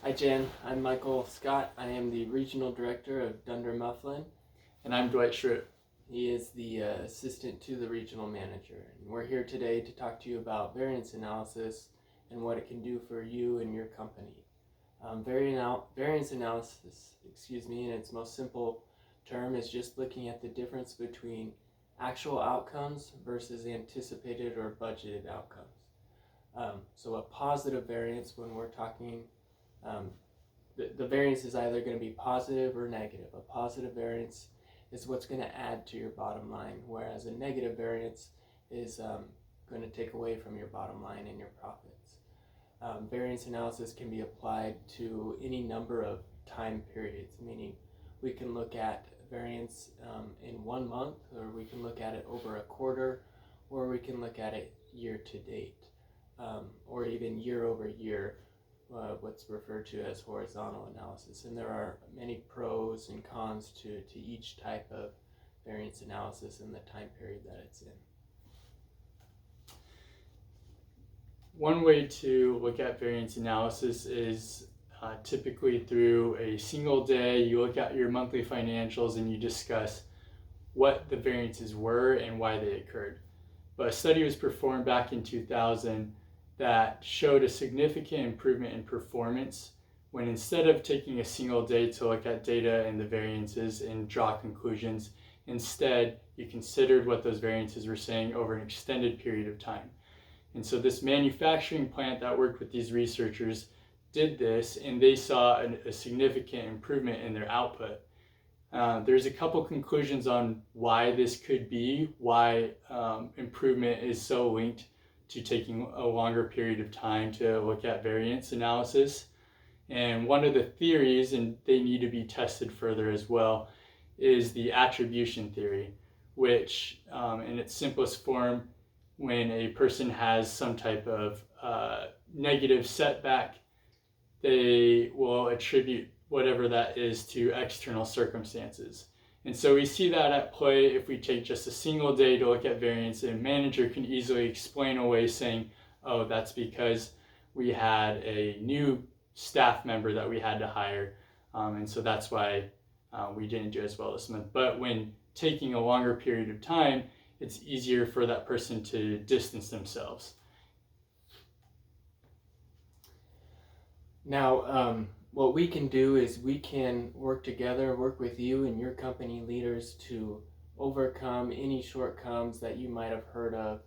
Hi Jen, I'm Michael Scott. I am the Regional Director of Dunder Mifflin. And I'm Dwight Schrute. He is the Assistant to the Regional Manager. And we're here today to talk to you about variance analysis and what it can do for you and your company. Variance analysis, in its most simple term is just looking at the difference between actual outcomes versus anticipated or budgeted outcomes. So a positive variance, when we're talking the variance is either going to be positive or negative. A positive variance is what's going to add to your bottom line, whereas a negative variance is going to take away from your bottom line and your profits. Variance analysis can be applied to any number of time periods, meaning we can look at variance in 1 month, or we can look at it over a quarter, or we can look at it year to date, or even year over year. What's referred to as horizontal analysis, and there are many pros and cons to each type of variance analysis and the time period that it's in. One way to look at variance analysis is typically through a single day. You look at your monthly financials and you discuss what the variances were and why they occurred. But a study was performed back in 2000 that showed a significant improvement in performance when, instead of taking a single day to look at data and the variances and draw conclusions, instead you considered what those variances were saying over an extended period of time. And so this manufacturing plant that worked with these researchers did this, and they saw a significant improvement in their output. There's a couple conclusions on why this could be, why improvement is so linked to taking a longer period of time to look at variance analysis. And one of the theories, and they need to be tested further as well, is the attribution theory, which in its simplest form, when a person has some type of negative setback, they will attribute whatever that is to external circumstances. And so we see that at play if we take just a single day to look at variance, and a manager can easily explain away saying, oh, that's because we had a new staff member that we had to hire, and so that's why we didn't do as well this month. But when taking a longer period of time, it's easier for that person to distance themselves. Now, what we can do is we can work together, work with you and your company leaders to overcome any shortcomings that you might have heard of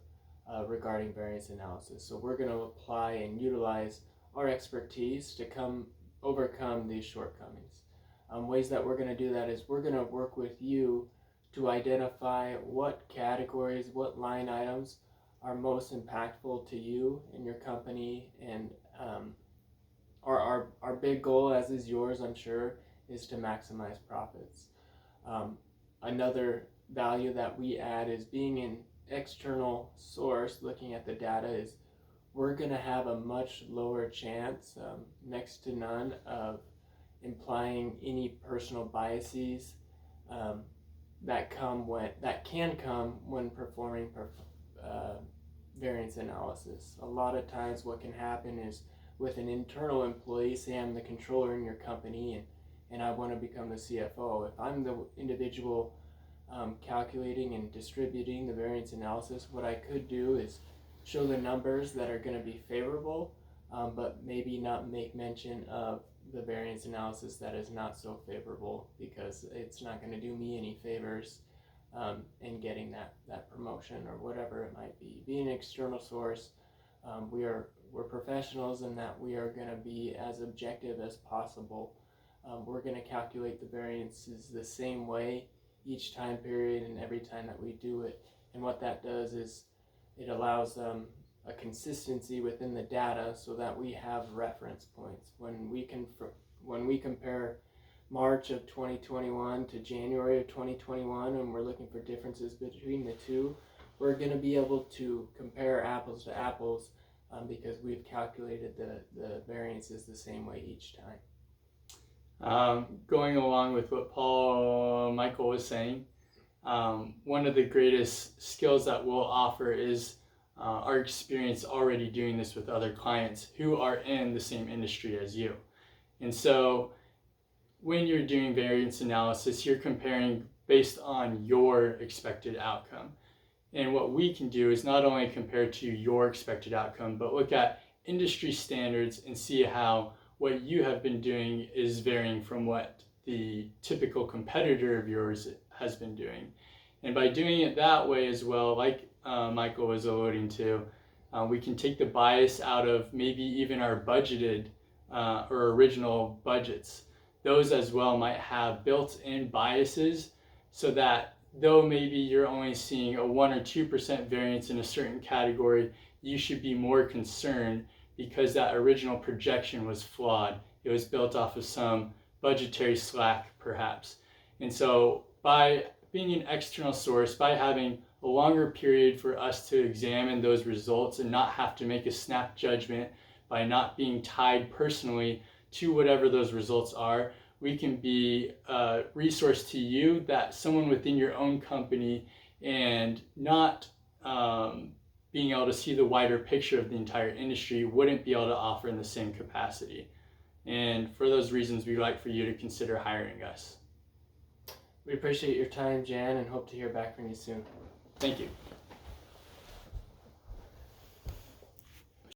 regarding variance analysis. So we're going to apply and utilize our expertise to overcome these shortcomings. Ways that we're going to do that is we're going to work with you to identify what categories, what line items are most impactful to you and your company, and our big goal, as is yours, I'm sure, is to maximize profits. Another value that we add is being an external source. Looking at the data, is we're going to have a much lower chance, next to none, of implying any personal biases that can come when performing variance analysis. A lot of times what can happen is, with an internal employee, say I'm the controller in your company and I want to become the CFO, if I'm the individual calculating and distributing the variance analysis, what I could do is show the numbers that are going to be favorable, but maybe not make mention of the variance analysis that is not so favorable, because it's not going to do me any favors in getting that promotion or whatever it might be. Being an external source, we're professionals in that we are going to be as objective as possible. We're going to calculate the variances the same way each time period and every time that we do it. And what that does is it allows a consistency within the data, so that we have reference points. When we compare March of 2021 to January of 2021, and we're looking for differences between the two, we're going to be able to compare apples to apples, because we've calculated the variances the same way each time. Going along with what Michael was saying, one of the greatest skills that we'll offer is our experience already doing this with other clients who are in the same industry as you. And so when you're doing variance analysis, you're comparing based on your expected outcome. And what we can do is not only compare to your expected outcome, but look at industry standards and see how what you have been doing is varying from what the typical competitor of yours has been doing. And by doing it that way as well, like Michael was alluding to, we can take the bias out of maybe even our budgeted or original budgets. Those as well might have built-in biases, so that though maybe you're only seeing a 1 or 2% variance in a certain category, you should be more concerned because that original projection was flawed. It was built off of some budgetary slack, perhaps. And so by being an external source, by having a longer period for us to examine those results and not have to make a snap judgment, by not being tied personally to whatever those results are, we can be a resource to you that someone within your own company and not being able to see the wider picture of the entire industry wouldn't be able to offer in the same capacity. And for those reasons, we'd like for you to consider hiring us. We appreciate your time, Jan, and hope to hear back from you soon. Thank you.